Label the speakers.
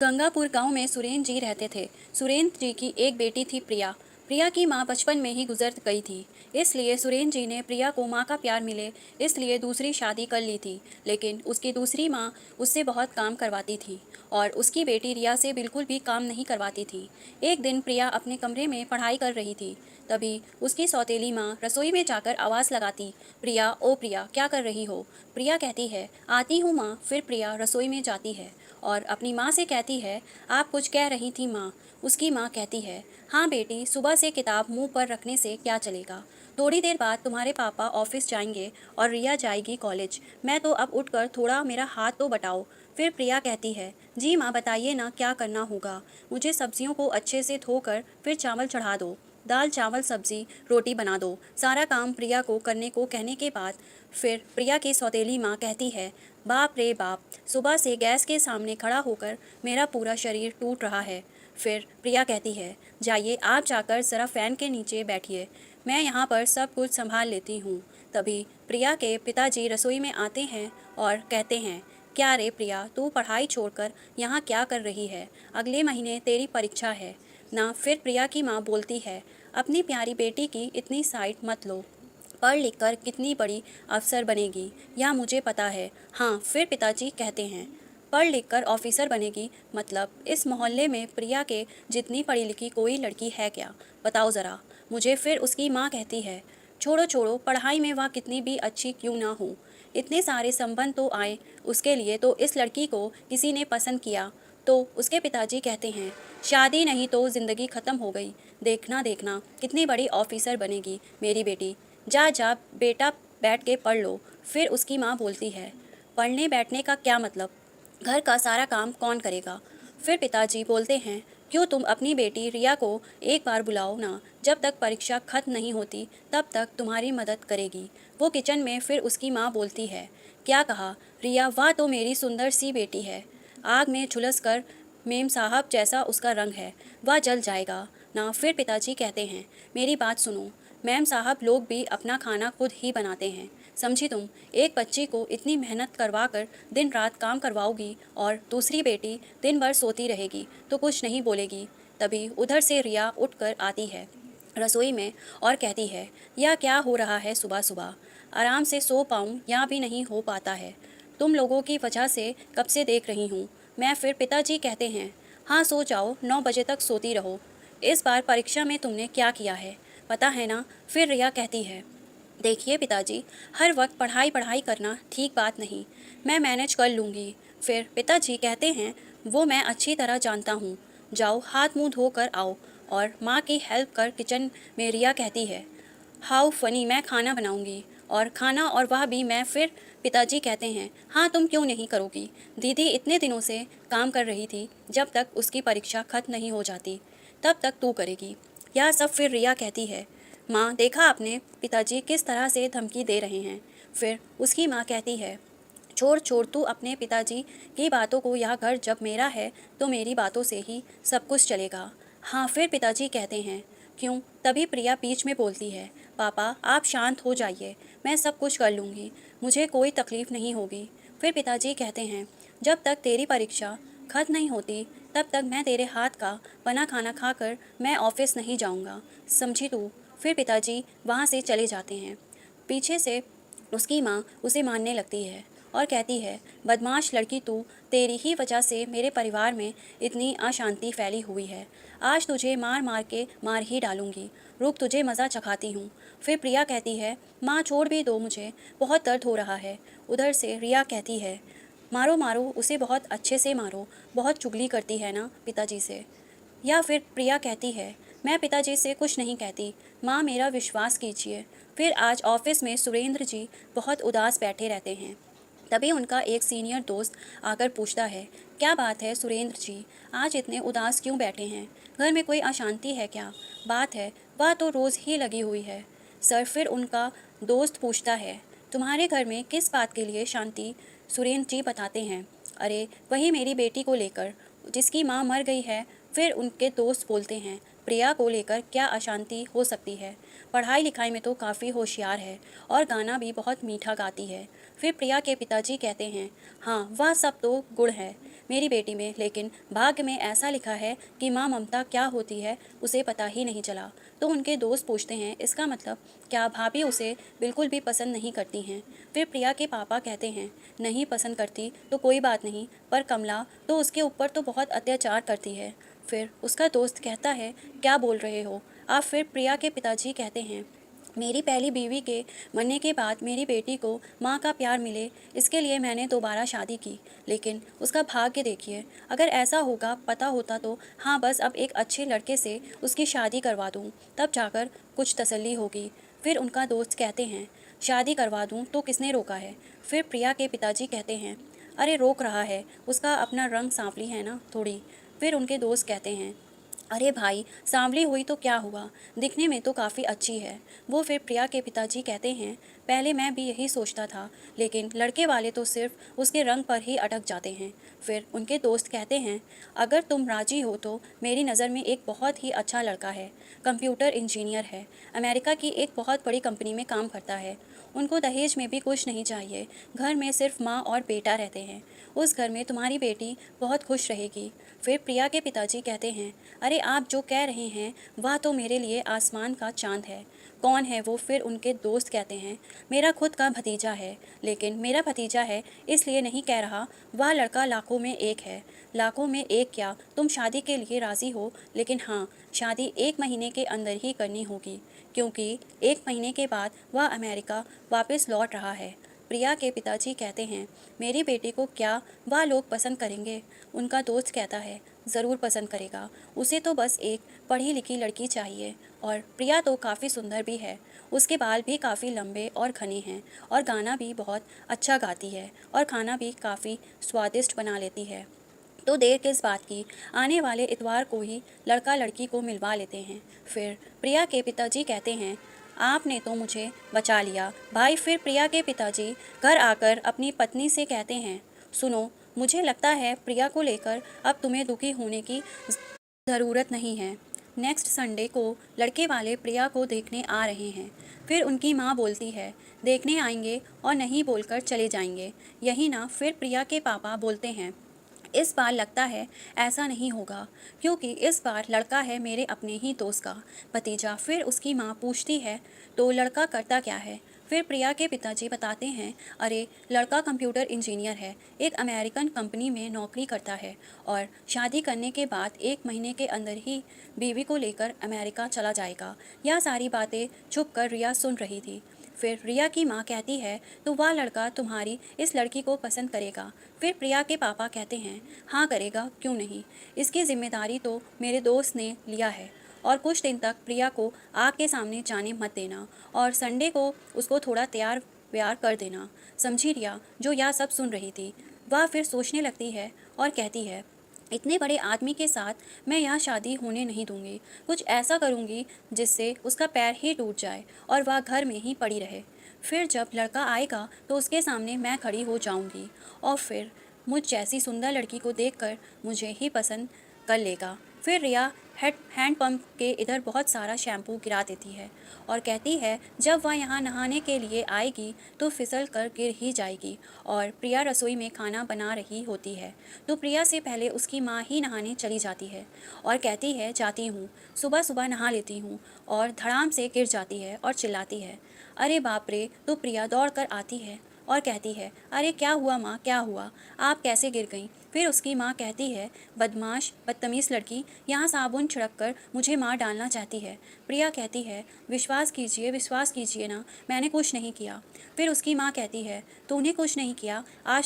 Speaker 1: गंगापुर गांव में सुरेंद्र जी रहते थे। सुरेंद्र जी की एक बेटी थी प्रिया। प्रिया की मां बचपन में ही गुजर गई थी, इसलिए सुरेंद्र जी ने प्रिया को मां का प्यार मिले इसलिए दूसरी शादी कर ली थी। लेकिन उसकी दूसरी मां उससे बहुत काम करवाती थी और उसकी बेटी रिया से बिल्कुल भी काम नहीं करवाती थी। एक दिन प्रिया अपने कमरे में पढ़ाई कर रही थी, तभी उसकी सौतेली माँ रसोई में जाकर आवाज़ लगाती, प्रिया ओ प्रिया क्या कर रही हो। प्रिया कहती है, आती हूँ माँ। फिर प्रिया रसोई में जाती है और अपनी माँ से कहती है, आप कुछ कह रही थी माँ। उसकी माँ कहती है, हाँ बेटी, सुबह से किताब मुंह पर रखने से क्या चलेगा। थोड़ी देर बाद तुम्हारे पापा ऑफिस जाएंगे और रिया जाएगी कॉलेज। मैं तो अब उठकर थोड़ा मेरा हाथ तो बटाओ। फिर प्रिया कहती है, जी माँ बताइए ना क्या करना होगा। मुझे सब्जियों को अच्छे से धोकर फिर चावल चढ़ा दो। दाल चावल सब्जी रोटी बना दो। सारा काम प्रिया को करने को कहने के बाद फिर प्रिया की सौतेली माँ कहती है, बाप रे बाप, सुबह से गैस के सामने खड़ा होकर मेरा पूरा शरीर टूट रहा है। फिर प्रिया कहती है, जाइए आप जाकर ज़रा फ़ैन के नीचे बैठिए, मैं यहाँ पर सब कुछ संभाल लेती हूँ। तभी प्रिया के पिताजी रसोई में आते हैं और कहते हैं, क्या रे प्रिया, तू पढ़ाई छोड़कर यहाँ क्या कर रही है। अगले महीने तेरी परीक्षा है ना। फिर प्रिया की माँ बोलती है, अपनी प्यारी बेटी की इतनी साइड मत लो, पढ़ लिख कर कितनी बड़ी अफसर बनेगी यह मुझे पता है। हाँ। फिर पिताजी कहते हैं, पढ़ लिख कर ऑफिसर बनेगी मतलब इस मोहल्ले में प्रिया के जितनी पढ़ी लिखी कोई लड़की है क्या, बताओ ज़रा मुझे। फिर उसकी माँ कहती है, छोड़ो छोड़ो, पढ़ाई में वह कितनी भी अच्छी क्यों ना हो, इतने सारे संबंध तो आए उसके लिए, तो इस लड़की को किसी ने पसंद किया। तो उसके पिताजी कहते हैं, शादी नहीं तो ज़िंदगी ख़त्म हो गई। देखना देखना कितनी बड़ी ऑफिसर बनेगी मेरी बेटी। जा जा बेटा, बैठ के पढ़ लो। फिर उसकी माँ बोलती है, पढ़ने बैठने का क्या मतलब, घर का सारा काम कौन करेगा। फिर पिताजी बोलते हैं, क्यों तुम अपनी बेटी रिया को एक बार बुलाओ ना, जब तक परीक्षा खत्म नहीं होती तब तक तुम्हारी मदद करेगी वो किचन में। फिर उसकी माँ बोलती है, क्या कहा रिया, वाह तो मेरी सुंदर सी बेटी है, आग में झुलस कर मेम साहब जैसा उसका रंग है, वह जल जाएगा ना। फिर पिताजी कहते हैं, मेरी बात सुनो, मैम साहब लोग भी अपना खाना खुद ही बनाते हैं, समझी तुम। एक बच्ची को इतनी मेहनत करवा कर दिन रात काम करवाओगी और दूसरी बेटी दिन भर सोती रहेगी तो कुछ नहीं बोलेगी। तभी उधर से रिया उठकर आती है रसोई में और कहती है, यह क्या हो रहा है सुबह सुबह, आराम से सो पाऊँ यह भी नहीं हो पाता है, तुम लोगों की वजह से कब से देख रही हूँ मैं। फिर पिताजी कहते हैं, हाँ सो जाओ, 9 बजे तक सोती रहो। इस बार परीक्षा में तुमने क्या किया है पता है ना। फिर रिया कहती है, देखिए पिताजी, हर वक्त पढ़ाई पढ़ाई करना ठीक बात नहीं, मैं मैनेज कर लूँगी। फिर पिताजी कहते हैं, वो मैं अच्छी तरह जानता हूँ, जाओ हाथ मुंह धो कर आओ और माँ की हेल्प कर। किचन में रिया कहती है, हाउ फनी, मैं खाना बनाऊंगी और खाना और वह भी मैं। फिर पिताजी कहते हैं, हाँ तुम क्यों नहीं करोगी, दीदी इतने दिनों से काम कर रही थी, जब तक उसकी परीक्षा खत्म नहीं हो जाती तब तक तू करेगी यह सब। फिर रिया कहती है, माँ देखा आपने पिताजी किस तरह से धमकी दे रहे हैं। फिर उसकी माँ कहती है, छोड़ छोड़ तू अपने पिताजी की बातों को, यह घर जब मेरा है तो मेरी बातों से ही सब कुछ चलेगा। हाँ। फिर पिताजी कहते हैं, क्यों। तभी प्रिया बीच में बोलती है, पापा आप शांत हो जाइए, मैं सब कुछ कर लूँगी, मुझे कोई तकलीफ़ नहीं होगी। फिर पिताजी कहते हैं, जब तक तेरी परीक्षा खत्म नहीं होती तब तक मैं तेरे हाथ का बना खाना खाकर मैं ऑफिस नहीं जाऊँगा, समझी तू। फिर पिताजी वहाँ से चले जाते हैं। पीछे से उसकी माँ उसे मारने लगती है और कहती है, बदमाश लड़की तू, तेरी ही वजह से मेरे परिवार में इतनी अशांति फैली हुई है, आज तुझे मार मार के मार ही डालूंगी, रुक तुझे मज़ा चखाती हूँ। फिर प्रिया कहती है, माँ छोड़ भी दो, मुझे बहुत दर्द हो रहा है। उधर से रिया कहती है, मारो मारो उसे, बहुत अच्छे से मारो, बहुत चुगली करती है ना पिताजी से। या फिर प्रिया कहती है, मैं पिताजी से कुछ नहीं कहती, माँ मेरा विश्वास कीजिए। फिर आज ऑफिस में सुरेंद्र जी बहुत उदास बैठे रहते हैं। तभी उनका एक सीनियर दोस्त आकर पूछता है, क्या बात है सुरेंद्र जी, आज इतने उदास क्यों बैठे हैं, घर में कोई अशांति है क्या। बात है, वह तो रोज़ ही लगी हुई है सर। फिर उनका दोस्त पूछता है, तुम्हारे घर में किस बात के लिए शांति। सुरेंद्र जी बताते हैं, अरे वही मेरी बेटी को लेकर, जिसकी माँ मर गई है। फिर उनके दोस्त बोलते हैं, प्रिया को लेकर क्या अशांति हो सकती है, पढ़ाई लिखाई में तो काफ़ी होशियार है और गाना भी बहुत मीठा गाती है। फिर प्रिया के पिताजी कहते हैं, हाँ वह सब तो गुण है, मेरी बेटी में, लेकिन भाग्य में ऐसा लिखा है कि माँ ममता क्या होती है उसे पता ही नहीं चला। तो उनके दोस्त पूछते हैं, इसका मतलब क्या भाभी उसे बिल्कुल भी पसंद नहीं करती हैं? फिर प्रिया के पापा कहते हैं, नहीं पसंद करती तो कोई बात नहीं, पर कमला तो उसके ऊपर तो बहुत अत्याचार करती है। फिर उसका दोस्त कहता है, क्या बोल रहे हो आप? फिर प्रिया के पिताजी कहते हैं, मेरी पहली बीवी के मरने के बाद मेरी बेटी को माँ का प्यार मिले, इसके लिए मैंने दोबारा शादी की। लेकिन उसका भाग्य देखिए, अगर ऐसा होगा पता होता तो हाँ बस अब एक अच्छे लड़के से उसकी शादी करवा दूँ, तब जाकर कुछ तसल्ली होगी। फिर उनका दोस्त कहते हैं, शादी करवा दूँ तो किसने रोका है? फिर प्रिया के पिताजी कहते हैं, अरे रोक रहा है, उसका अपना रंग सांवली है ना थोड़ी। फिर उनके दोस्त कहते हैं, अरे भाई सांवली हुई तो क्या हुआ, दिखने में तो काफ़ी अच्छी है वो। फिर प्रिया के पिताजी कहते हैं, पहले मैं भी यही सोचता था, लेकिन लड़के वाले तो सिर्फ उसके रंग पर ही अटक जाते हैं। फिर उनके दोस्त कहते हैं, अगर तुम राजी हो तो मेरी नज़र में एक बहुत ही अच्छा लड़का है, कंप्यूटर इंजीनियर है, अमेरिका की एक बहुत बड़ी कंपनी में काम करता है। उनको दहेज में भी कुछ नहीं चाहिए, घर में सिर्फ माँ और बेटा रहते हैं। उस घर में तुम्हारी बेटी बहुत खुश रहेगी। फिर प्रिया के पिताजी कहते हैं, अरे आप जो कह रहे हैं वह तो मेरे लिए आसमान का चांद है। कौन है वो? फिर उनके दोस्त कहते हैं, मेरा खुद का भतीजा है, लेकिन मेरा भतीजा है इसलिए नहीं कह रहा, वह लड़का लाखों में एक है। लाखों में एक क्या, तुम शादी के लिए राज़ी हो, लेकिन हाँ शादी 1 महीने के अंदर ही करनी होगी, क्योंकि 1 महीने के बाद वह अमेरिका वापस लौट रहा है। प्रिया के पिताजी कहते हैं, मेरी बेटी को क्या वह लोग पसंद करेंगे? उनका दोस्त कहता है, ज़रूर पसंद करेगा, उसे तो बस एक पढ़ी लिखी लड़की चाहिए। और प्रिया तो काफ़ी सुंदर भी है, उसके बाल भी काफ़ी लंबे और घने हैं, और गाना भी बहुत अच्छा गाती है, और खाना भी काफ़ी स्वादिष्ट बना लेती है। तो देर किस बात की, आने वाले इतवार को ही लड़का लड़की को मिलवा लेते हैं। फिर प्रिया के पिताजी कहते हैं, आपने तो मुझे बचा लिया भाई। फिर प्रिया के पिताजी घर आकर अपनी पत्नी से कहते हैं, सुनो, मुझे लगता है प्रिया को लेकर अब तुम्हें दुखी होने की ज़रूरत नहीं है। नेक्स्ट संडे को लड़के वाले प्रिया को देखने आ रहे हैं। फिर उनकी माँ बोलती है, देखने आएंगे और नहीं बोलकर चले जाएंगे, यही ना? फिर प्रिया के पापा बोलते हैं, इस बार लगता है ऐसा नहीं होगा, क्योंकि इस बार लड़का है मेरे अपने ही दोस्त का भतीजा। फिर उसकी माँ पूछती है, तो लड़का करता क्या है? फिर प्रिया के पिताजी बताते हैं, अरे लड़का कंप्यूटर इंजीनियर है, एक अमेरिकन कंपनी में नौकरी करता है, और शादी करने के बाद 1 महीने के अंदर ही बीवी को लेकर अमेरिका चला जाएगा। यह सारी बातें छुप कर रिया सुन रही थी। फिर रिया की माँ कहती है, तो वह लड़का तुम्हारी इस लड़की को पसंद करेगा? फिर प्रिया के पापा कहते हैं, हाँ करेगा, क्यों नहीं, इसकी जिम्मेदारी तो मेरे दोस्त ने लिया है, और कुछ दिन तक प्रिया को आग के सामने जाने मत देना, और संडे को उसको थोड़ा तैयार व्यार कर देना, समझी रिया? जो यह सब सुन रही थी वह फिर सोचने लगती है और कहती है, इतने बड़े आदमी के साथ मैं यहाँ शादी होने नहीं दूंगी, कुछ ऐसा करूँगी जिससे उसका पैर ही टूट जाए और वह घर में ही पड़ी रहे। फिर जब लड़का आएगा तो उसके सामने मैं खड़ी हो जाऊँगी, और फिर मुझ जैसी सुंदर लड़की को देखकर मुझे ही पसंद कर लेगा। फिर रिया हैंडपम्प के इधर बहुत सारा शैम्पू गिरा देती है और कहती है, जब वह यहाँ नहाने के लिए आएगी तो फिसल कर गिर ही जाएगी। और प्रिया रसोई में खाना बना रही होती है तो प्रिया से पहले उसकी माँ ही नहाने चली जाती है और कहती है, जाती हूँ, सुबह सुबह नहा लेती हूँ, और धड़ाम से गिर जाती है और चिल्लाती है, अरे बाप रे। तो प्रिया दौड़ कर आती है और कहती है, अरे क्या हुआ माँ, क्या हुआ, आप कैसे गिर गईं? फिर उसकी माँ कहती है, बदमाश बदतमीज़ लड़की, यहाँ साबुन छिड़क कर मुझे मार डालना चाहती है। प्रिया कहती है, विश्वास कीजिए ना, मैंने कुछ नहीं किया। फिर उसकी माँ कहती है, तूने कुछ नहीं किया, आज